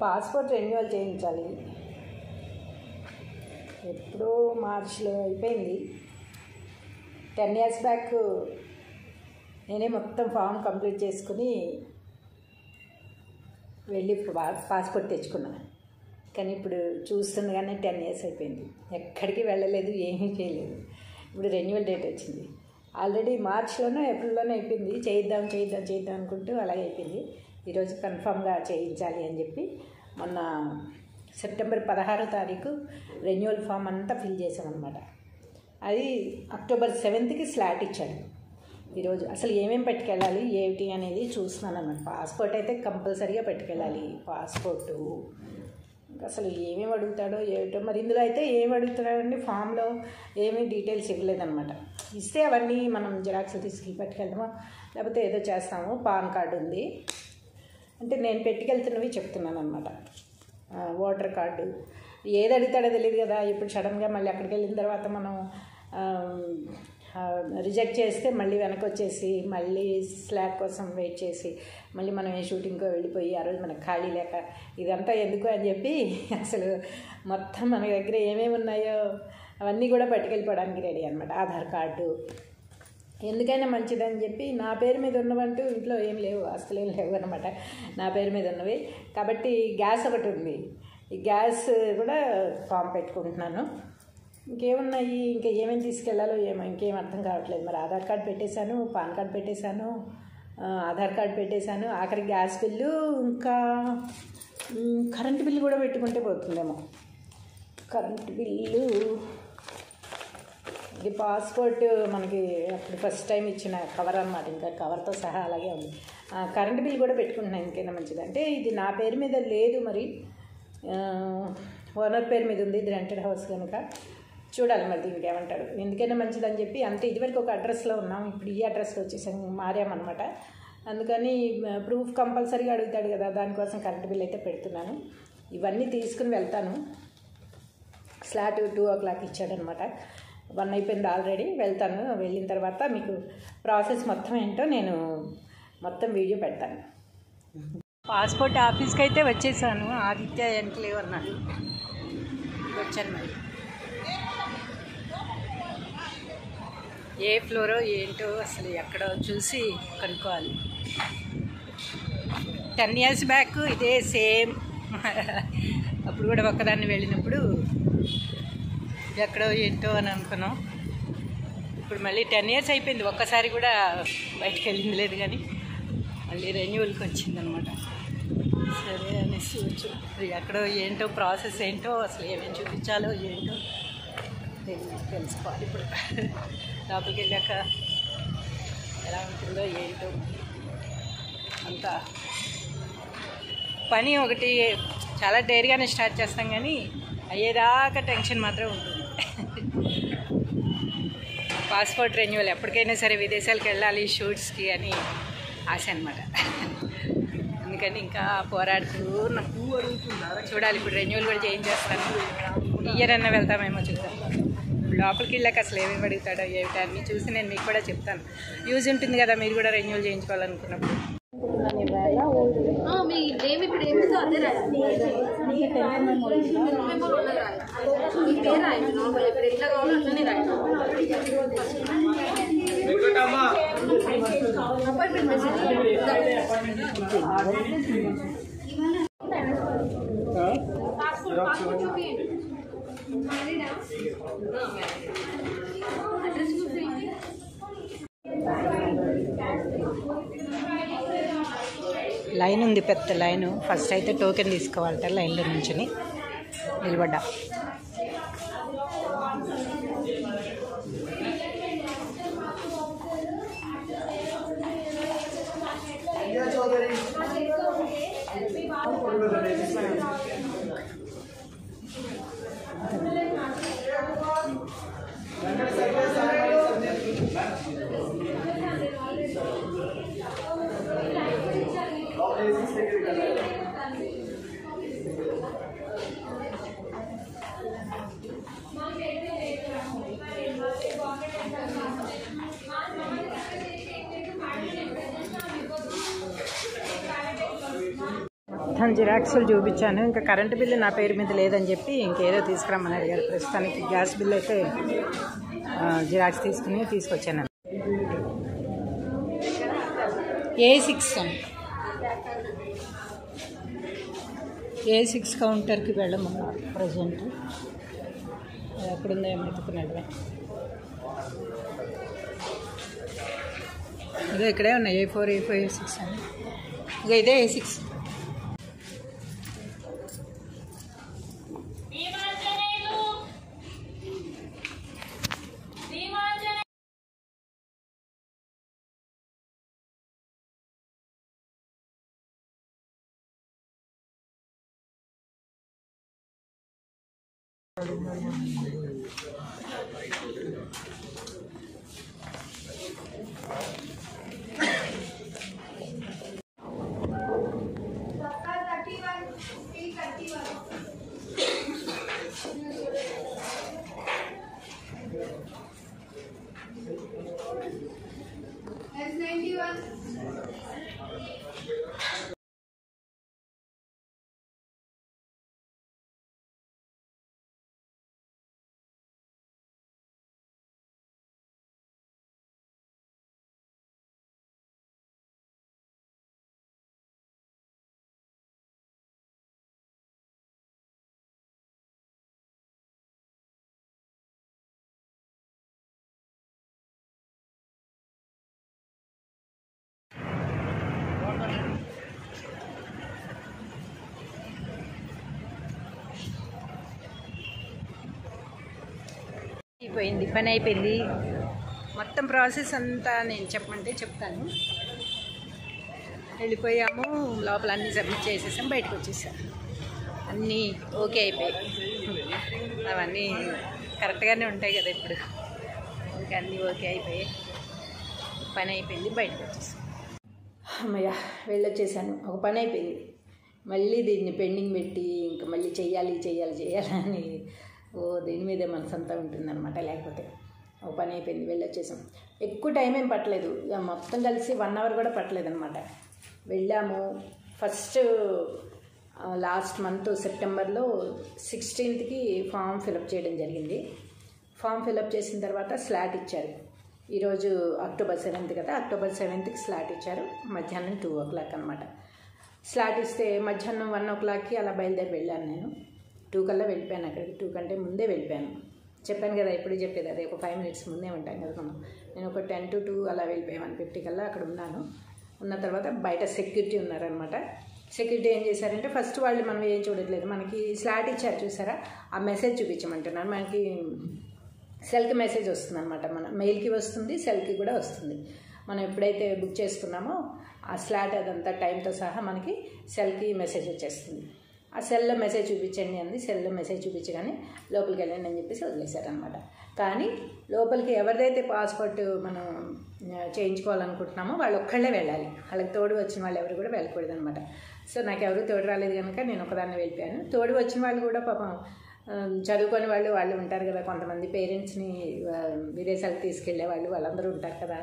Passport renewal చేయించాలి. ఎప్పుడో మార్చిలో అయిపోయింది. 10 years బ్యాక్ నేనే మొత్తం ఫామ్ కంప్లీట్ చేసుకుని వెళ్ళి పాస్పోర్ట్ తెచ్చుకున్నాను. కానీ ఇప్పుడు చూస్తుండగానే 10 years అయిపోయింది. ఎక్కడికి వెళ్ళలేదు, ఏమీ చేయలేదు. ఇప్పుడు రెన్యువల్ డేట్ వచ్చింది. ఆల్రెడీ మార్చ్లోనో ఏప్రిల్లోనో అయిపోయింది. చేయిద్దాం అనుకుంటూ అలాగే అయిపోయింది. ఈరోజు కన్ఫామ్గా చేయించాలి అని చెప్పి మొన్న సెప్టెంబర్ 16వ తారీఖు రెన్యువల్ ఫామ్ అంతా ఫిల్ చేసామన్నమాట. అది అక్టోబర్ 7th స్లాట్ ఇచ్చాడు. ఈరోజు అసలు ఏమేమి పట్టుకెళ్ళాలి ఏమిటి అనేది చూస్తున్నాను అన్నమాట. పాస్పోర్ట్ అయితే కంపల్సరీగా పట్టుకెళ్ళాలి. పాస్పోర్టు అసలు ఏమేమి అడుగుతాడో ఏమిటో. మరి ఇందులో అయితే ఏమి అడుగుతున్నాడండి, ఫామ్లో ఏమీ డీటెయిల్స్ ఇవ్వలేదన్నమాట. ఇస్తే అవన్నీ మనం జిరాక్స్లు తీసుకెళ్ళి పట్టుకెళ్తామో లేకపోతే ఏదో చేస్తాము. పాన్ కార్డు ఉంది అంటే నేను పెట్టుకెళ్తున్నవి చెప్తున్నాను అనమాట. ఓటర్ కార్డు ఏది అడుగుతాడో తెలియదు కదా. ఇప్పుడు సడన్గా మళ్ళీ అక్కడికి వెళ్ళిన తర్వాత మనం రిజెక్ట్ చేస్తే మళ్ళీ వెనక్కి వచ్చేసి మళ్ళీ స్లాట్ కోసం వెయిట్ చేసి మళ్ళీ మనం ఏ షూటింగ్కో వెళ్ళిపోయి ఆ రోజు మనకు ఖాళీ లేక ఇదంతా ఎందుకు అని చెప్పి అసలు మొత్తం మన దగ్గర ఏమేమి ఉన్నాయో అవన్నీ కూడా పట్టుకెళ్ళిపోవడానికి రెడీ అనమాట. ఆధార్ కార్డు ఎందుకైనా మంచిదని చెప్పి నా పేరు మీద ఉన్నవంటూ ఇంట్లో ఏం లేవు, ఆస్తులు ఏం లేవు అనమాట. నా పేరు మీద ఉన్నవి కాబట్టి గ్యాస్ ఒకటి ఉంది. ఈ గ్యాస్ కూడా ఫామ్ పెట్టుకుంటున్నాను. ఇంకేమున్నాయి, ఇంకా ఏమేమి తీసుకెళ్లాలో ఏమో ఇంకేం అర్థం కావట్లేదు. మరి ఆధార్ కార్డు పెట్టేశాను, పాన్ కార్డు పెట్టేశాను, ఆధార్ కార్డు పెట్టేశాను, ఆఖరి గ్యాస్ బిల్లు, ఇంకా కరెంటు బిల్లు కూడా పెట్టుకుంటే పోతుందేమో. కరెంటు బిల్లు, ఇది పాస్పోర్ట్ మనకి అప్పుడు ఫస్ట్ టైం ఇచ్చిన కవర్ అన్నమాట. ఇంకా కవర్తో సహా అలాగే ఉంది. కరెంటు బిల్ కూడా పెట్టుకుంటున్నాను ఇంకైనా మంచిది. అంటే ఇది నా పేరు మీద లేదు, మరి ఓనర్ పేరు మీద ఉంది. ఇది రెంటెడ్ హౌస్ కనుక చూడాలి మరి దీనికి ఏమంటాడు. ఎందుకైనా మంచిదని చెప్పి అంతే. ఇదివరకు ఒక అడ్రస్లో ఉన్నాం, ఇప్పుడు ఈ అడ్రస్లో వచ్చేసాము, మారామన్నమాట. అందుకని ప్రూఫ్ కంపల్సరీగా అడుగుతాడు కదా, దానికోసం కరెంటు బిల్ అయితే పెడుతున్నాను. ఇవన్నీ తీసుకుని వెళ్తాను. స్లాట్ 2 o'clock ఇచ్చాడనమాట. 1 అయిపోయింది ఆల్రెడీ. వెళ్తాను. వెళ్ళిన తర్వాత మీకు ప్రాసెస్ మొత్తం ఏంటో నేను మొత్తం వీడియో పెడతాను. పాస్పోర్ట్ ఆఫీస్కి అయితే వచ్చేసాను. ఆదిత్య ఎన్క్లేవ్ అన్నాడు, వచ్చాను. మరి ఏ ఫ్లోరో ఏంటో అసలు ఎక్కడో చూసి కనుక్కోవాలి. 10 years బ్యాక్ ఇదే సేమ్. అప్పుడు కూడా ఒక్కదాన్ని వెళ్ళినప్పుడు ఎక్కడో ఏంటో అని అనుకున్నాం. ఇప్పుడు మళ్ళీ 10 years అయిపోయింది. ఒక్కసారి కూడా బయటకు వెళ్ళింది లేదు, కానీ మళ్ళీ రెన్యువల్కి వచ్చిందనమాట. సరే అనేసి వచ్చు. ఎక్కడో ఏంటో ప్రాసెస్ ఏంటో అసలు ఏమేమి చూపించాలో ఏంటో తెలుసుకోవాలి. ఇప్పుడు లోపలికి వెళ్ళాక ఎలా ఉంటుందో ఏంటో. అంత పని ఒకటి చాలా డైరీగానే స్టార్ట్ చేస్తాం, కానీ అయ్యేదాకా టెన్షన్ మాత్రం ఉంటుంది. పాస్పోర్ట్ రెన్యువల్ ఎప్పటికైనా సరే విదేశాలకు వెళ్ళాలి షూట్స్కి అని ఆశ అనమాట. అందుకని ఇంకా పోరాడుతూ చూడాలి. ఇప్పుడు రెన్యువల్ కూడా చేయించేస్తాను. ఇయర్ అన్నా వెళ్తామేమో చూద్దాం. లోపలికి వెళ్ళాక అసలు ఏమేమి అడుగుతాడో ఏమిటో అన్నీ చూసి నేను మీకు కూడా చెప్తాను. యూజ్ ఉంటుంది కదా మీరు కూడా రెన్యువల్ చేయించుకోవాలనుకున్నప్పుడు. లైన్ ఉంది, పెద్ద లైన్. ఫస్ట్ అయితే టోకెన్ తీసుకోవాలట. లైన్లో నుంచుని నిలబడ్డా. మొత్తం జిరాక్స్లు చూపించాను. ఇంకా కరెంటు బిల్లు నా పేరు మీద లేదని చెప్పి ఇంకేదో తీసుకురమ్మని అడిగారు. ప్రస్తుతానికి గ్యాస్ బిల్ అయితే జిరాక్స్ తీసుకొచ్చాను. A6 కౌంటర్కి వెళ్ళమన్నారు present. ఎక్కడుందో ఏమో ఎత్తుకున్నాడు. ఇదో ఇక్కడే ఉన్నాయి A4, A5, A6 అని. ఇక ఇదే A6. పని అయిపోయింది. మొత్తం ప్రాసెస్ అంతా నేను చెప్పమంటే చెప్తాను. వెళ్ళిపోయాము, లోపల అన్నీ సబ్మిట్ చేసేసాం, బయటకు వచ్చేసాం. అన్నీ ఓకే అయిపోయాయి. అవన్నీ కరెక్ట్గానే ఉంటాయి కదా ఇప్పుడు. ఇంకా అన్నీ ఓకే అయిపోయాయి, పని అయిపోయింది, బయటకు వచ్చేసాం. అమ్మయ్య, వెళ్ళొచ్చేసాను. ఒక పని అయిపోయింది. మళ్ళీ దీన్ని పెండింగ్ పెట్టి ఇంకా మళ్ళీ చెయ్యాలి అని దీని మీదే మనసంతా ఉంటుందన్నమాట. లేకపోతే ఒక పని అయిపోయింది, వెళ్ళొచ్చేసాం. ఎక్కువ టైం ఏం పట్టలేదు, మొత్తం కలిసి 1 అవర్ కూడా పట్టలేదన్నమాట. వెళ్ళాము. ఫస్ట్ లాస్ట్ మంత్ సెప్టెంబర్లో 16th ఫామ్ ఫిలప్ చేయడం జరిగింది. ఫామ్ ఫిలప్ చేసిన తర్వాత స్లాట్ ఇచ్చారు. ఈరోజు అక్టోబర్ 7th కదా, అక్టోబర్ 7th స్లాట్ ఇచ్చారు. మధ్యాహ్నం 2 o'clock అనమాట. స్లాట్ ఇస్తే మధ్యాహ్నం 1 o'clock అలా బయలుదేరి వెళ్ళాను. నేను 2 కల్లా వెళ్ళిపోయాను. అక్కడికి 2 కంటే ముందే వెళ్ళిపోయాను. చెప్పాను కదా, ఎప్పుడు చెప్పేది అదే, ఒక 5 minutes ముందే ఉంటాను కదా మనం. నేను ఒక 10 to 2 అలా వెళ్ళిపోయాను. 1:50 కల్లా అక్కడ ఉన్నాను. ఉన్న తర్వాత బయట సెక్యూరిటీ ఉన్నారనమాట. సెక్యూరిటీ ఏం చేశారంటే, ఫస్ట్ వాళ్ళు మనం ఏం చూడట్లేదు, మనకి స్లాట్ ఇచ్చారు చూసారా, ఆ మెసేజ్ చూపించమంటున్నారు. మనకి సెల్కి మెసేజ్ వస్తుంది అనమాట. మన మెయిల్కి వస్తుంది, సెల్కి కూడా వస్తుంది. మనం ఎప్పుడైతే బుక్ చేసుకున్నామో ఆ స్లాట్ అదంతా టైంతో సహా మనకి సెల్కి మెసేజ్ వచ్చేస్తుంది. ఆ సెల్లో మెసేజ్ చూపించండి అంది. సెల్లో మెసేజ్ చూపించగానే లోపలికి వెళ్ళండి అని చెప్పేసి వదిలేశారనమాట. కానీ లోపలికి ఎవరిదైతే పాస్పోర్ట్ మనం చేయించుకోవాలనుకుంటున్నామో వాళ్ళు ఒక్కళ్ళే వెళ్ళాలి. వాళ్ళకి తోడు వచ్చిన వాళ్ళు ఎవరు కూడా వెళ్ళకూడదు అనమాట. సో నాకు ఎవరు తోడు రాలేదు కనుక నేను ఒకదాన్ని వెళ్ళిపోయాను. తోడు వచ్చిన వాళ్ళు కూడా పాపం చదువుకొని వాళ్ళు ఉంటారు కదా, కొంతమంది పేరెంట్స్ని విదేశాలకు తీసుకెళ్లే వాళ్ళందరూ ఉంటారు కదా.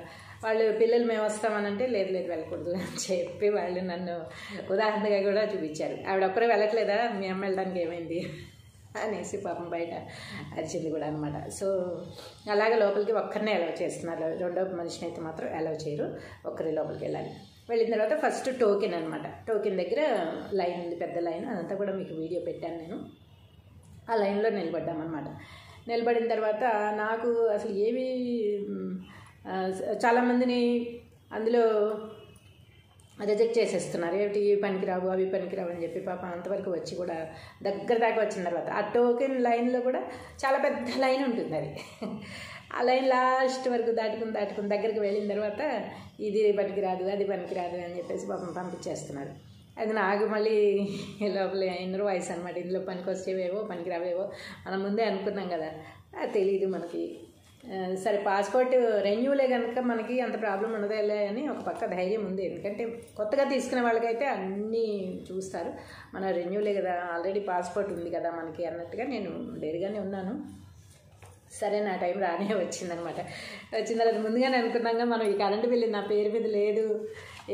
వాళ్ళు పిల్లలు మేము వస్తామనంటే లేదు వెళ్ళకూడదు అని చెప్పి వాళ్ళు నన్ను ఉదాహరణగా కూడా చూపించారు. ఆవిడ ఒక్కరే వెళ్ళట్లేదా, మీ అమ్మ వెళ్ళడానికి ఏమైంది అనేసి పాపం బయట అరిచింది కూడా అనమాట. సో అలాగే లోపలికి ఒక్కరినే అలౌ చేస్తున్నారు. రెండో మనిషిని అయితే మాత్రం అలౌ చేయరు, ఒక్కరి లోపలికి వెళ్ళాలి. వెళ్ళిన తర్వాత ఫస్ట్ టోకెన్ అనమాట. టోకెన్ దగ్గర లైన్ ఉంది, పెద్ద లైన్. అదంతా కూడా మీకు వీడియో పెట్టాను నేను. ఆ లైన్లో నిలబడ్డామన్నమాట. నిలబడిన తర్వాత నాకు అసలు ఏవి చాలామందిని అందులో రిజెక్ట్ చేసేస్తున్నారు. ఏమిటి పనికిరావు, అవి పనికిరావు అని చెప్పి పాపం అంతవరకు వచ్చి కూడా దగ్గర దాకా వచ్చిన తర్వాత ఆ టోకెన్ లైన్లో కూడా చాలా పెద్ద లైన్ ఉంటుంది. అది ఆ లైన్ లాస్ట్ వరకు దాటుకుని దగ్గరికి వెళ్ళిన తర్వాత ఇది పనికిరాదు, అది పనికిరాదు అని చెప్పేసి పాపం పంపించేస్తున్నారు. అది నాకు మళ్ళీ లోపల ఇన్నర్ వాయిస్ అనమాట. ఇందులో పనికి వచ్చేవేవో పనికిరావేవో మనం ముందే అనుకున్నాం కదా, తెలీదు మనకి. సరే పాస్పోర్ట్ రెన్యూలే కనుక మనకి అంత ప్రాబ్లం ఉండదేలే అని ఒక పక్క ధైర్యం ఉంది. ఎందుకంటే కొత్తగా తీసుకునే వాళ్ళకైతే అన్నీ చూస్తారు. మన రెన్యూలే కదా, ఆల్రెడీ పాస్పోర్ట్ ఉంది కదా మనకి అన్నట్టుగా నేను డేరుగానే ఉన్నాను. సరే నా టైం రానే వచ్చిందనమాట. వచ్చిన తర్వాత ముందుగానే అనుకున్నాగా మనం ఈ కరెంటు బిల్లు నా పేరు మీద లేదు,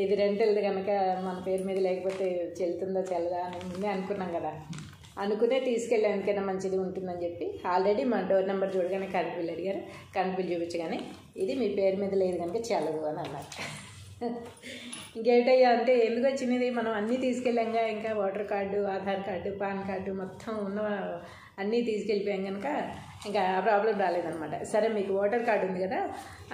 ఇది రెంటల్ది కనుక మన పేరు మీద లేకపోతే చెల్లుతుందా చెల్లదా అని ముందే అనుకున్నాం కదా. అనుకునే తీసుకెళ్ళానికైనా మంచిది ఉంటుందని చెప్పి ఆల్రెడీ మా డోర్ నెంబర్ చూడగానే కరెంట్ బిల్ అడిగారు. కరెంట్ బిల్ చూపించగానే ఇది మీ పేరు మీద లేదు కనుక చెల్లదు అని అన్నారు. ఇంకేటయ్యా అంటే ఎందుకు వచ్చినది, మనం అన్నీ తీసుకెళ్ళాంగా, ఇంకా voter card, Aadhaar card, pan card మొత్తం ఉన్న అన్నీ తీసుకెళ్ళిపోయాం కనుక ఇంకా ఆ ప్రాబ్లం రాలేదనమాట. సరే మీకు ఓటర్ కార్డు ఉంది కదా,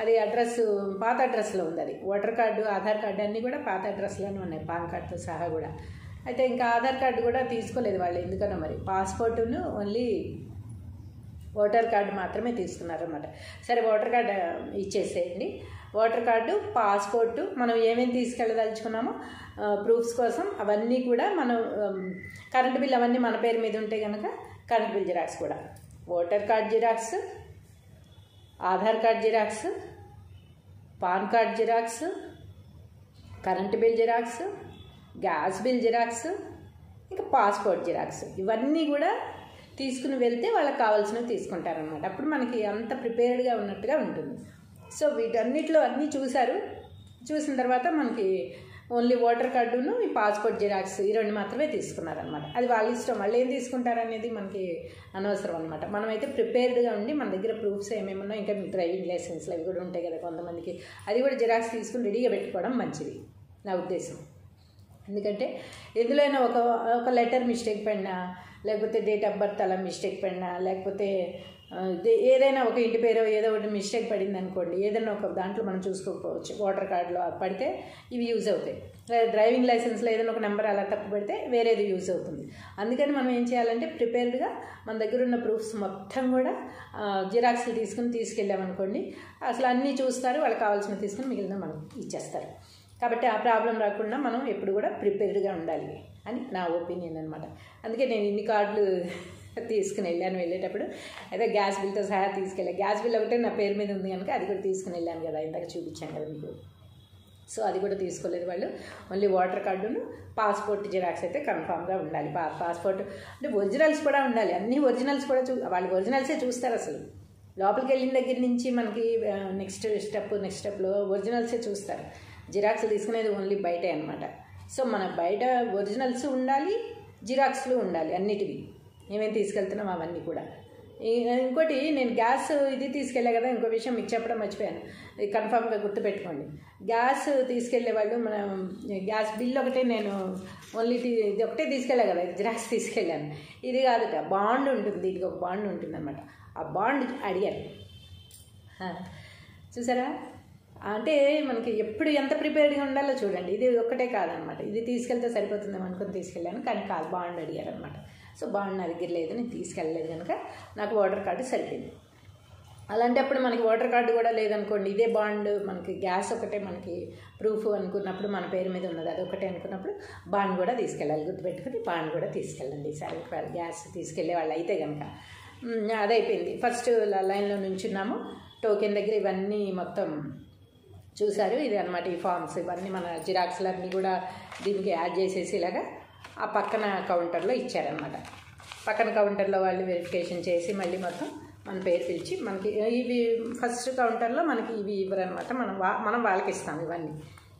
అది అడ్రస్ పాత అడ్రస్లో ఉంది. అది ఓటర్ కార్డు, ఆధార్ కార్డు అన్నీ కూడా పాత అడ్రస్లోనే ఉన్నాయి, పాన్ కార్డుతో సహా కూడా. అయితే ఇంకా ఆధార్ కార్డు కూడా తీసుకోలేదు వాళ్ళు, ఎందుకన్నా మరి. పాస్పోర్టును ఓన్లీ ఓటర్ కార్డు మాత్రమే తీసుకున్నారన్నమాట. సరే ఓటర్ కార్డు ఇచ్చేసేయండి. ఓటర్ కార్డు, పాస్పోర్టు, మనం ఏమేమి తీసుకెళ్ళదలుచుకున్నామో ప్రూఫ్స్ కోసం అవన్నీ కూడా మనం కరెంట్ బిల్ అవన్నీ మన పేరు మీద ఉంటే కనుక కరెంట్ బిల్ జిరాక్స్ కూడా, voter card xerox, Aadhaar card xerox, pan card xerox, current bill xerox, gas bill xerox, ఇంకా పాస్పోర్ట్ జిరాక్స్, ఇవన్నీ కూడా తీసుకుని వెళ్తే వాళ్ళకి కావాల్సినవి తీసుకుంటారనమాట. అప్పుడు మనకి అంత ప్రిపేర్డ్గా ఉన్నట్టుగా ఉంటుంది. సో వీటన్నిటిలో అన్నీ చూశారు. చూసిన తర్వాత మనకి ఓన్లీ ఓటర్ కార్డును ఈ పాస్పోర్ట్ జిరాక్స్ ఈ రెండు మాత్రమే తీసుకున్నారనమాట. అది వాళ్ళ ఇష్టం, వాళ్ళు ఏం తీసుకుంటారనేది మనకి అనవసరం అనమాట. మనమైతే ప్రిపేర్డ్గా ఉండి మన దగ్గర ప్రూఫ్స్ ఏమేమి ఉన్నాయో, ఇంకా డ్రైవింగ్ లైసెన్స్లు అవి కూడా ఉంటాయి కదా కొంతమందికి, అది కూడా జిరాక్స్ తీసుకుని రెడీగా పెట్టుకోవడం మంచిది నా ఉద్దేశం. ఎందుకంటే ఎందులోనైనా ఒక లెటర్ మిస్టేక్ పడినా, లేకపోతే డేట్ ఆఫ్ బర్త్ అలా మిస్టేక్ పడినా, లేకపోతే ఏదైనా ఒక ఇంటి పేరు ఏదో ఒకటి మిస్టేక్ పడింది అనుకోండి, ఏదైనా ఒక దాంట్లో మనం చూసుకోకపోవచ్చు. ఓటర్ కార్డులో పడితే ఇవి యూజ్ అవుతాయి, లేదా డ్రైవింగ్ లైసెన్స్లో ఏదైనా ఒక నెంబర్ అలా తప్పు పెడితే వేరేది యూజ్ అవుతుంది. అందుకని మనం ఏం చేయాలంటే ప్రిపేర్డ్గా మన దగ్గర ఉన్న ప్రూఫ్స్ మొత్తం కూడా జిరాక్స్లు తీసుకెళ్ళామనుకోండి, అసలు అన్నీ చూస్తారు, వాళ్ళకి కావాల్సినవి తీసుకుని మిగిలిన మనకు ఇచ్చేస్తారు. కాబట్టి ఆ ప్రాబ్లం రాకుండా మనం ఎప్పుడు కూడా ప్రిపేర్డ్గా ఉండాలి అని నా ఒపీనియన్ అనమాట. అందుకే నేను ఇన్ని కార్డులు తీసుకుని వెళ్ళేటప్పుడు అయితే గ్యాస్ బిల్తో సహా తీసుకెళ్ళాను. గ్యాస్ బిల్ ఒకటే నా పేరు మీద ఉంది కనుక అది కూడా తీసుకుని వెళ్ళాను కదా, ఇందాక చూపించాను కదా మీకు. సో అది కూడా తీసుకోలేదు వాళ్ళు. ఓన్లీ ఓటర్ కార్డును, పాస్పోర్ట్ జిరాక్స్ అయితే కన్ఫామ్గా ఉండాలి. పాస్పోర్ట్ అంటే ఒరిజినల్స్ కూడా ఉండాలి, అన్ని ఒరిజినల్స్ కూడా వాళ్ళు ఒరిజినల్సే చూస్తారు. అసలు లోపలికి వెళ్ళిన దగ్గర నుంచి మనకి నెక్స్ట్ స్టెప్లో ఒరిజినల్సే చూస్తారు. జిరాక్స్లు తీసుకునేది ఓన్లీ బయటే అనమాట. సో మన బయట ఒరిజినల్స్ ఉండాలి, జిరాక్స్లు ఉండాలి అన్నిటివి, ఏమేమి తీసుకెళ్తున్నాం అవన్నీ కూడా. ఇంకోటి నేను గ్యాస్ ఇది తీసుకెళ్ళా కదా, ఇంకో విషయం మీకు చెప్పడం మర్చిపోయాను, ఇది కన్ఫామ్గా గుర్తుపెట్టుకోండి. గ్యాస్ తీసుకెళ్లే వాళ్ళు మనం గ్యాస్ బిల్ ఒకటే నేను ఓన్లీ ఇది ఒకటే తీసుకెళ్ళా కదా, జిరాక్స్ తీసుకెళ్ళాను. ఇది కాదుట, బాండ్ ఉంటుంది, ఇది ఒక బాండ్ ఉంటుంది అనమాట. ఆ బాండ్ అడిగారు, చూసారా. అంటే మనకి ఎప్పుడు ఎంత ప్రిపేర్డ్గా ఉండాలో చూడండి. ఇది ఒక్కటే కాదనమాట, ఇది తీసుకెళ్తే సరిపోతుందేమో అనుకుని తీసుకెళ్ళాను, కానీ కాదు, బాండ్ అడిగారు అనమాట. సో బాండ్ నా దగ్గర లేదు, నేను తీసుకెళ్ళలేదు కనుక నాకు ఓటర్ కార్డు సరిపోయింది. అలాంటప్పుడు మనకి ఓటర్ కార్డు కూడా లేదనుకోండి, ఇదే బాండ్ మనకి గ్యాస్ ఒకటే మనకి ప్రూఫ్ అనుకున్నప్పుడు, మన పేరు మీద ఉన్నది అది ఒకటే అనుకున్నప్పుడు బాండ్ కూడా తీసుకెళ్ళాలి. గుర్తుపెట్టుకుని బాండ్ కూడా తీసుకెళ్ళండి సరే, గ్యాస్ తీసుకెళ్ళే వాళ్ళు అయితే కనుక. అదైపోయింది. ఫస్ట్ లైన్లో నుంచున్నాము, టోకెన్ దగ్గర ఇవన్నీ మొత్తం చూశారు. ఇది అనమాట ఈ ఫామ్స్, ఇవన్నీ మన జిరాక్స్లన్నీ కూడా దీనికి యాడ్ చేసేసి ఇలాగా ఆ పక్కన కౌంటర్లో ఇచ్చారనమాట. పక్కన కౌంటర్లో వాళ్ళు వెరిఫికేషన్ చేసి మళ్ళీ మొత్తం మన పేరు పిలిచి మనకి ఇవి ఫస్ట్ కౌంటర్లో మనకి ఇవి ఇవ్వరనమాట, మనం వాళ్ళకి ఇస్తాం.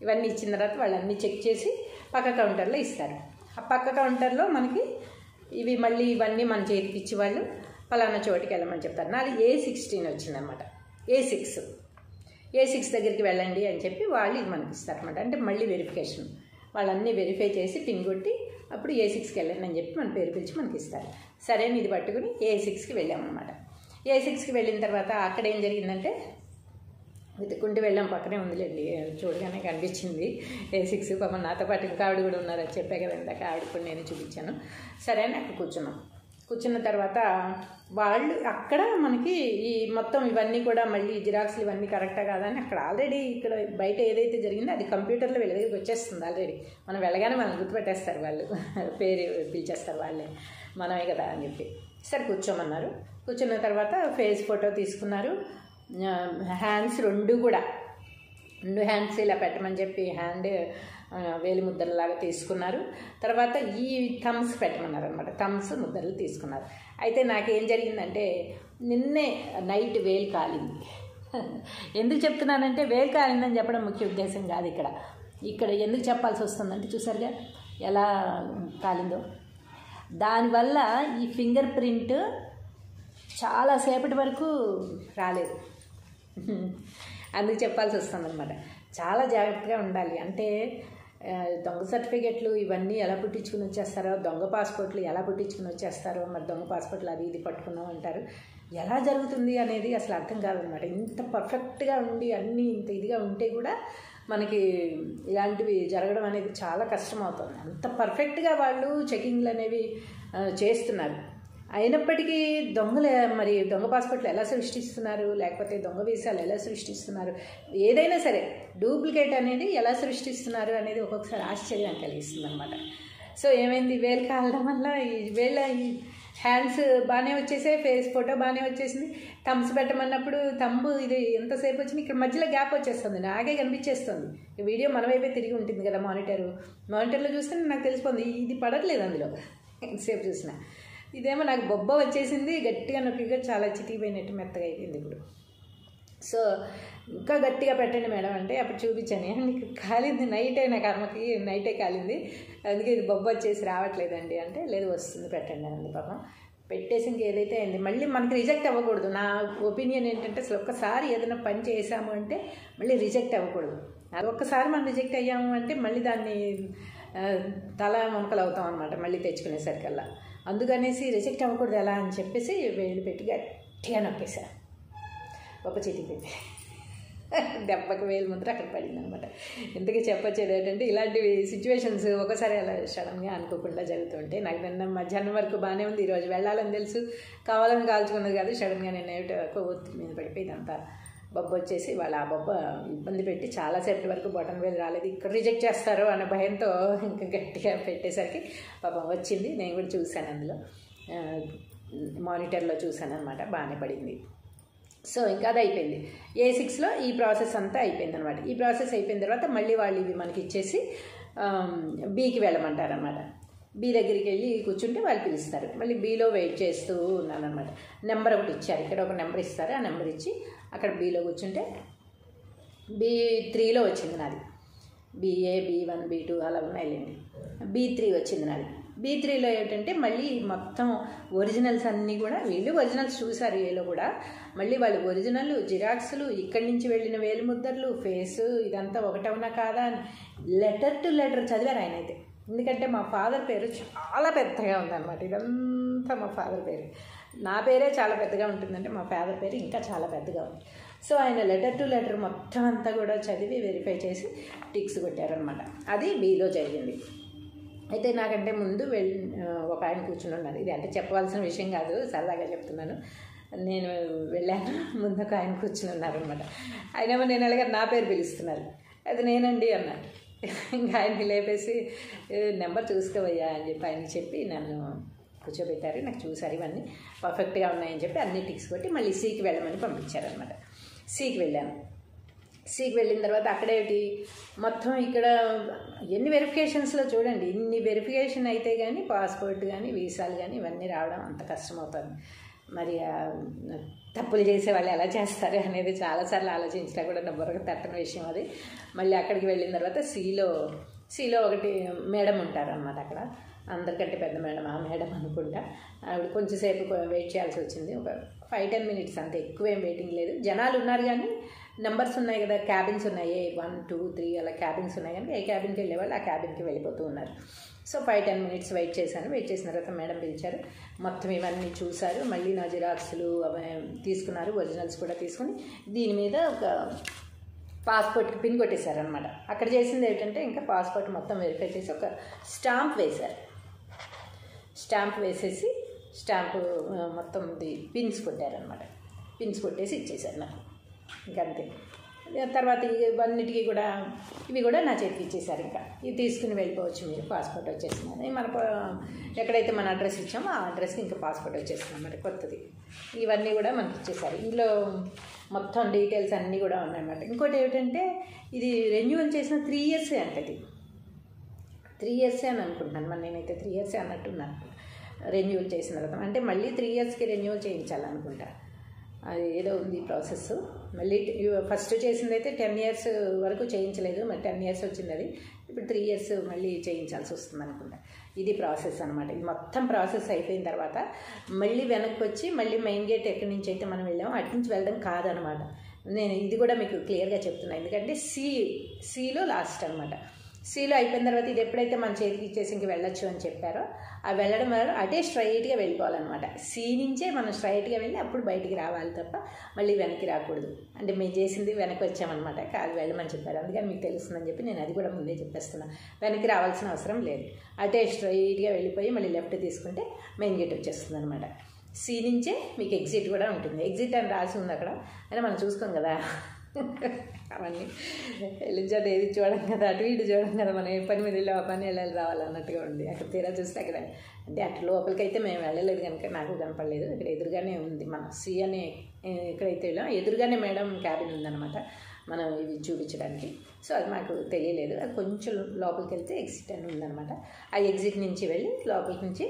ఇవన్నీ ఇచ్చిన తర్వాత వాళ్ళన్నీ చెక్ చేసి పక్క కౌంటర్లో ఇస్తారు. ఆ పక్క కౌంటర్లో మనకి ఇవి మళ్ళీ ఇవన్నీ మన చేతికి ఇచ్చి వాళ్ళు పలానా చోటికి వెళ్ళమని చెప్తారు. నాది A16 వచ్చిందనమాట. A6 దగ్గరికి వెళ్ళండి అని చెప్పి వాళ్ళు ఇది మనకి ఇస్తారనమాట. అంటే మళ్ళీ వెరిఫికేషన్, వాళ్ళన్నీ వెరిఫై చేసి పిన్ కొట్టి అప్పుడు A6కి వెళ్ళండి అని చెప్పి మన పేరు పిలిచి మనకి ఇస్తారు. సరే ఇది పట్టుకుని A6కి వెళ్ళామన్నమాట. A6కి వెళ్ళిన తర్వాత అక్కడ ఏం జరిగిందంటే, వెతుక్కుంటూ వెళ్ళాం, పక్కనే ఉందిలేండి, చూడగానే కనిపించింది A6. పాపం నాతో పాటు ఇంకా ఆవిడ కూడా ఉన్నారు, అది చెప్పే కదా ఇందాక, ఆవిడ కూడా నేను చూపించాను. సరే అని అక్కడ కూర్చున్న తర్వాత వాళ్ళు అక్కడ మనకి ఈ మొత్తం ఇవన్నీ కూడా మళ్ళీ జిరాక్స్లు ఇవన్నీ కరెక్టా కాదా అని అక్కడ ఆల్రెడీ ఇక్కడ బయట ఏదైతే జరిగిందో అది కంప్యూటర్లో వీళ్ళ దగ్గరికి వచ్చేస్తుంది ఆల్రెడీ. మనం వెళ్ళగానే మనల్ని గుర్తుపెట్టేస్తారు వాళ్ళు, పేరు పిలిచేస్తారు వాళ్ళే, మనమే కదా అని చెప్పి. సరే కూర్చోమన్నారు. కూర్చున్న తర్వాత ఫేస్ ఫోటో తీసుకున్నారు. హ్యాండ్స్ రెండు హ్యాండ్స్ ఇలా పెట్టమని చెప్పి హ్యాండ్ వేలి ముద్దలలాగా తీసుకున్నారు. తర్వాత ఈ థమ్స్ పెట్టమన్నారు అనమాట, థమ్స్ ముద్దలు తీసుకున్నారు. అయితే నాకేం జరిగిందంటే నిన్నే నైట్ వేలు కాలింది. ఎందుకు చెప్తున్నానంటే వేలు కాలిందని చెప్పడం ముఖ్య ఉద్దేశం కాదు ఇక్కడ. ఇక్కడ ఎందుకు చెప్పాల్సి వస్తుందంటే చూసారుగా ఎలా కాలిందో. దానివల్ల ఈ ఫింగర్ ప్రింట్ చాలాసేపటి వరకు రాలేదు. అందుకు చెప్పాల్సి వస్తుందన్నమాట. చాలా జాగ్రత్తగా ఉండాలి. అంటే దొంగ సర్టిఫికెట్లు ఇవన్నీ ఎలా పుట్టించుకుని వచ్చేస్తారో, దొంగ పాస్పోర్ట్లు ఎలా పుట్టించుకుని వచ్చేస్తారో, మరి దొంగ పాస్పోర్ట్లు అది ఇది పట్టుకున్నాం అంటారు. ఎలా జరుగుతుంది అనేది అసలు అర్థం కాదనమాట. ఇంత పర్ఫెక్ట్గా ఉండి అన్నీ ఇంత ఇదిగా ఉంటే కూడా మనకి ఇలాంటివి జరగడం అనేది చాలా కష్టం అవుతుంది. అంత పర్ఫెక్ట్గా వాళ్ళు చెకింగ్లు అనేవి చేస్తున్నారు. అయినప్పటికీ మరి దొంగ పాస్పోర్ట్లు ఎలా సృష్టిస్తున్నారు, లేకపోతే దొంగ వీసాలు ఎలా సృష్టిస్తున్నారు, ఏదైనా సరే డూప్లికేట్ అనేది ఎలా సృష్టిస్తున్నారు అనేది ఒక్కొక్కసారి ఆశ్చర్యం కలిగిస్తుంది అనమాట. సో ఏమైంది, వేలు కాలడం వల్ల ఈ హ్యాండ్స్ బాగానే వచ్చేసాయి, ఫేస్ ఫోటో బాగానే వచ్చేసింది. థమ్స్ పెట్టమన్నప్పుడు థంబ్ ఇది ఎంతసేపు వచ్చింది, ఇక్కడ మధ్యలో గ్యాప్ వచ్చేస్తుంది, నాకే కనిపించేస్తుంది. వీడియో మన వైపే తిరిగి ఉంటుంది కదా మానిటర్లో చూస్తే నాకు తెలిసిపోతుంది ఇది పడట్లేదు అందులో ఎంతసేపు చూసినా. ఇదేమో నాకు బొబ్బ వచ్చేసింది, గట్టిగా నొప్పిగా చాలా చితికిపోయినట్టు మెత్తగా అయిపోయింది ఇప్పుడు. సో ఇంకా గట్టిగా పెట్టండి మేడం అంటే అప్పుడు చూపించాను, నీకు కాలింది నైటే, నా కర్మకి నైటే కాలింది, అందుకే ఇది బొబ్బ వచ్చేసి రావట్లేదండి అంటే, లేదు వస్తుంది పెట్టండి అంది. పాపం పెట్టేసి ఇంకేదైతే అయింది. మళ్ళీ మనకి రిజెక్ట్ అవ్వకూడదు. నా ఒపీనియన్ ఏంటంటే అసలు ఒక్కసారి ఏదైనా పని చేసాము అంటే మళ్ళీ రిజెక్ట్ అవ్వకూడదు. అది ఒక్కసారి మనం రిజెక్ట్ అయ్యాము అంటే మళ్ళీ దాన్ని తల మునకలు అవుతాం అనమాట మళ్ళీ తెచ్చుకునేసరికల్లా. అందుకనేసి రిజెక్ట్ అవ్వకూడదు ఎలా అని చెప్పేసి వేలు పెట్టి గట్టిగా నొక్కేశారు. ఒక చిటికింది, దెబ్బకి వేలు ముద్ర అక్కడ పడింది అనమాట. ఇంతకీ చెప్పొచ్చేది ఏంటంటే ఇలాంటివి సిచ్యువేషన్స్ ఒకసారి అలా సడన్గా అనుకోకుండా జరుగుతుంటే, నాకు నిన్న మధ్యాహ్నం వరకు బాగానే ఉంది, ఈరోజు వెళ్ళాలని తెలుసు, కావాలని కాల్చుకున్నది కాదు, సడన్గా నేను ఏమిటో ఒత్తిడి మీద పడిపోయి ఇదంతా బొబ్బ వచ్చేసి వాళ్ళు ఆ బొబ్బ ఇబ్బంది పెట్టి చాలాసేపటి వరకు బొటన్ వేలు రాలేదు, ఇక్కడ రిజెక్ట్ చేస్తారో అన్న భయంతో ఇంకా గట్టిగా పెట్టేసరికి పాపం వచ్చింది. నేను కూడా చూశాను, అందులో మానిటర్లో చూశాను అనమాట, బాగానే పడింది. సో ఇంకా అది అయిపోయింది. A6లో ఈ ప్రాసెస్ అంతా అయిపోయింది అనమాట. ఈ ప్రాసెస్ అయిపోయిన తర్వాత మళ్ళీ వాళ్ళు ఇవి మనకి ఇచ్చేసి Bకి వెళ్ళమంటారనమాట. B దగ్గరికి వెళ్ళి కూర్చుంటే వాళ్ళు పిలుస్తారు. మళ్ళీ Bలో వెయిట్ చేస్తూ ఉన్నానమాట. నెంబర్ ఒకటి ఇచ్చారు, ఇక్కడ ఒక నెంబర్ ఇస్తారు, ఆ నెంబర్ ఇచ్చి అక్కడ Bలో కూర్చుంటే B3లో వచ్చింది నాది. BA, B1, B2 అలా ఉన్నాయిలేండి. B3 వచ్చింది నాది. B3లో ఏంటంటే మళ్ళీ మొత్తం ఒరిజినల్స్ అన్నీ కూడా వీళ్ళు ఒరిజినల్స్ చూసారు. ఏలో కూడా మళ్ళీ వాళ్ళు ఒరిజినల్ జిరాక్స్లు, ఇక్కడి నుంచి వెళ్ళిన వేలు ముద్దర్లు, ఫేసు ఇదంతా ఒకటవునా కాదా అని లెటర్ టు లెటర్ చదివారు ఆయన అయితే. ఎందుకంటే మా ఫాదర్ పేరు చాలా పెద్దగా ఉందన్నమాట. ఇదంతా మా ఫాదర్ పేరు. నా పేరే చాలా పెద్దగా ఉంటుందంటే మా ఫాదర్ పేరు ఇంకా చాలా పెద్దగా ఉంది. సో ఆయన లెటర్ టు లెటర్ మొత్తం అంతా కూడా చదివి వెరిఫై చేసి టిక్స్ కొట్టారనమాట. అది Bలో జరిగింది. అయితే నాకంటే ముందు ఒక ఆయన కూర్చుని ఉన్నారు. ఇది అంటే చెప్పవలసిన విషయం కాదు, సరదాగా చెప్తున్నాను. నేను వెళ్ళాను, ముందు ఒక ఆయన కూర్చుని ఉన్నారనమాట. ఆయనేమో నేను అలాగే నా పేరు పిలుస్తున్నారు. అది నేనండి అన్నాడు. ఇంకా ఆయనకి లేపేసి నెంబర్ చూసుకోవయ్యా అని చెప్పి ఆయనకి చెప్పి నన్ను కూర్చోబెట్టారు. నాకు చూసారు, ఇవన్నీ పర్ఫెక్ట్గా ఉన్నాయని చెప్పి అన్ని టిక్స్ కొట్టి మళ్ళీ Cకి వెళ్ళమని పంపించారనమాట. Cకి వెళ్ళాను. Cకి వెళ్ళిన తర్వాత అక్కడేటి మొత్తం ఇక్కడ ఎన్ని వెరిఫికేషన్స్లో చూడండి, ఇన్ని వెరిఫికేషన్ అయితే కానీ పాస్పోర్ట్ కానీ వీసాలు కానీ ఇవన్నీ రావడం అంత కష్టమవుతుంది. మరి తప్పులు చేసే వాళ్ళు ఎలా చేస్తారు అనేది చాలాసార్లు ఆలోచించినా కూడా నా బుర్రకు తట్టని విషయం అది. మళ్ళీ అక్కడికి వెళ్ళిన తర్వాత Cలో ఒకటి మేడం ఉంటారనమాట. అక్కడ అందరికంటే పెద్ద మేడం, ఆ మేడం అనుకుంటా. ఆవిడ కొంచెంసేపు వెయిట్ చేయాల్సి వచ్చింది, ఒక 5-10 మినిట్స్, అంతే, ఎక్కువేం వెయిటింగ్ లేదు. జనాలు ఉన్నారు కానీ నెంబర్స్ ఉన్నాయి కదా, క్యాబిన్స్ ఉన్నాయి, 1, 2, 3 అలా క్యాబిన్స్ ఉన్నాయి కానీ ఏ క్యాబిన్కి వెళ్ళేవాళ్ళు ఆ క్యాబిన్కి వెళ్ళిపోతూ ఉన్నారు. సో 5-10 మినిట్స్ వెయిట్ చేశాను. వెయిట్ చేసిన తర్వాత మేడం పిలిచారు, మొత్తం ఇవన్నీ చూశారు, మళ్ళీ నా జిరాక్స్లు అవి తీసుకున్నారు, ఒరిజినల్స్ కూడా తీసుకుని దీని మీద ఒక పాస్పోర్ట్కి పిన్ కొట్టేశారనమాట. అక్కడ చేసింది ఏంటంటే ఇంకా పాస్పోర్ట్ మొత్తం వెరిఫై చేసి ఒక స్టాంప్ వేశారు. స్టాంప్ వేసేసి స్టాంపు మొత్తం పిన్స్ కొట్టారనమాట. పిన్స్ కొట్టేసి ఇచ్చేశారు నాకు, ఇంకంతే. తర్వాత ఇవన్నిటికీ కూడా ఇవి కూడా నా చేతికి ఇచ్చేసారు. ఇంకా ఇవి తీసుకుని వెళ్ళిపోవచ్చు మీరు, పాస్పోర్ట్ వచ్చేసిందని. మన ఎక్కడైతే మన అడ్రస్ ఇచ్చామో ఆ అడ్రస్కి ఇంకా పాస్పోర్ట్ వచ్చేసింది అన్నమాట, కొత్తది. ఇవన్నీ కూడా మనకి ఇచ్చేసారు. ఇందులో మొత్తం డీటెయిల్స్ అన్నీ కూడా ఉన్నాయన్నమాట. ఇంకోటి ఏమిటంటే ఇది రెన్యూవల్ చేసిన 3 years అంటది. 3 years అని అనుకుంటున్నాను, మరి నేనైతే 3 years అన్నట్టున్నాను రెన్యూవల్ చేసిన తర్వాత. అంటే మళ్ళీ 3 yearsకి రెన్యూవల్ చేయించాలనుకుంటా. అది ఏదో ఉంది ప్రాసెస్. మళ్ళీ ఫస్ట్ చేసింది అయితే 10 years వరకు చేయించలేదు, మరి 10 years వచ్చింది. అది ఇప్పుడు 3 years మళ్ళీ చేయించాల్సి వస్తుంది అనుకుంటా. ఇది ప్రాసెస్ అనమాట. ఇది మొత్తం ప్రాసెస్ అయిపోయిన తర్వాత మళ్ళీ వెనక్కి వచ్చి మళ్ళీ మెయిన్ గేట్ ఎక్కడి నుంచి అయితే మనం వెళ్ళామో అటు నుంచి వెళ్ళడం కాదనమాట. నేను ఇది కూడా మీకు క్లియర్గా చెప్తున్నాను, ఎందుకంటే సిలో లాస్ట్ అనమాట. సిలో అయిపోయిన తర్వాత ఇది ఎప్పుడైతే మన చేతికి ఇచ్చేసి ఇంక వెళ్ళొచ్చు అని చెప్పారో ఆ వెళ్ళడం వల్ల అటే స్ట్రైట్గా వెళ్ళిపోవాలన్నమాట. సి నుంచే మనం స్ట్రైట్గా వెళ్ళి అప్పుడు బయటికి రావాలి తప్ప మళ్ళీ వెనక్కి రాకూడదు. అంటే మేము చేసింది వెనక్కి వచ్చామన్నమాట, కాదు వెళ్ళమని చెప్పారు, అందుకని మీకు తెలుస్తుందని చెప్పి నేను అది కూడా ముందే చెప్పేస్తున్నాను. వెనక్కి రావాల్సిన అవసరం లేదు, అటే స్ట్రైట్గా వెళ్ళిపోయి మళ్ళీ లెఫ్ట్ తీసుకుంటే మెయిన్ గేట్ వచ్చేస్తుంది అనమాట. సి నుంచే మీకు ఎగ్జిట్ కూడా ఉంటుంది. ఎగ్జిట్ అని రాసి ఉంది అక్కడ, అని మనం చూసుకోం కదా అవన్నీ వెళ్ళించాలి, ఏది చూడం కదా, అటు ఇటు చూడం కదా, మనం ఏ పని మీద వెళ్ళి ఆ పని వెళ్ళాలి రావాలన్నట్టుగా ఉంది. అక్కడ తీరా చూస్తే అక్కడ అంటే అటు లోపలికి అయితే మేము వెళ్ళలేదు కనుక నాకు కనపడలేదు. ఇక్కడ ఎదురుగానే ఉంది మన సి అనే ఎక్కడైతే వెళ్ళాం ఎదురుగానే మేడం క్యాబిన్ ఉందన్నమాట మనం ఇవి చూపించడానికి. సో అది మాకు తెలియలేదు. అది కొంచెం లోపలికి వెళ్తే ఎగ్జిట్ అని ఉందన్నమాట. ఆ ఎగ్జిట్ నుంచి వెళ్ళి లోపలికి నుంచి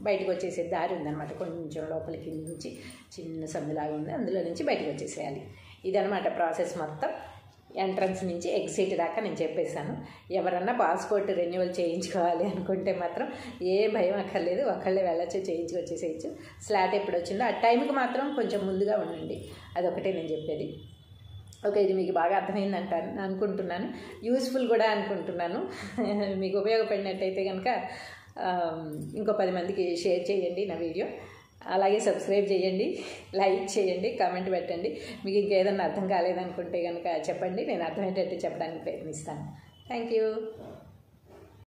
బయటకు వచ్చేసే దారి ఉందన్నమాట. కొంచెం లోపలికి నుంచి చిన్న సందులాగా ఉంది, అందులో నుంచి బయటకు వచ్చేసేయాలి. ఇదనమాట ప్రాసెస్ మొత్తం. ఎంట్రన్స్ నుంచి ఎగ్జిట్ దాకా నేను చెప్పేశాను. ఎవరన్నా పాస్పోర్ట్ రెన్యువల్ చేయించుకోవాలి అనుకుంటే మాత్రం ఏ భయం అక్కర్లేదు, ఒకళ్ళే వెళ్ళొచ్చు, చేయించుకొచ్చేసేయచ్చు. స్లాట్ ఎప్పుడు వచ్చిందో ఆ టైంకి మాత్రం కొంచెం ముందుగా ఉండండి, అదొకటే నేను చెప్పేది. ఓకే, ఇది మీకు బాగా అర్థమైందంట అనుకుంటున్నాను, యూస్ఫుల్ కూడా అనుకుంటున్నాను. మీకు ఉపయోగపడినట్టయితే కనుక ఇంకో 10 మందికి షేర్ చేయండి నా వీడియో. అలాగే సబ్స్క్రైబ్ చేయండి, లైక్ చేయండి, కామెంట్ పెట్టండి. మీకు ఇంకేదన్నా అర్థం కాలేదనుకుంటే కనుక చెప్పండి, నేను అర్థమయ్యేటట్టు చెప్పడానికి ప్రయత్నిస్తాను. Thank you.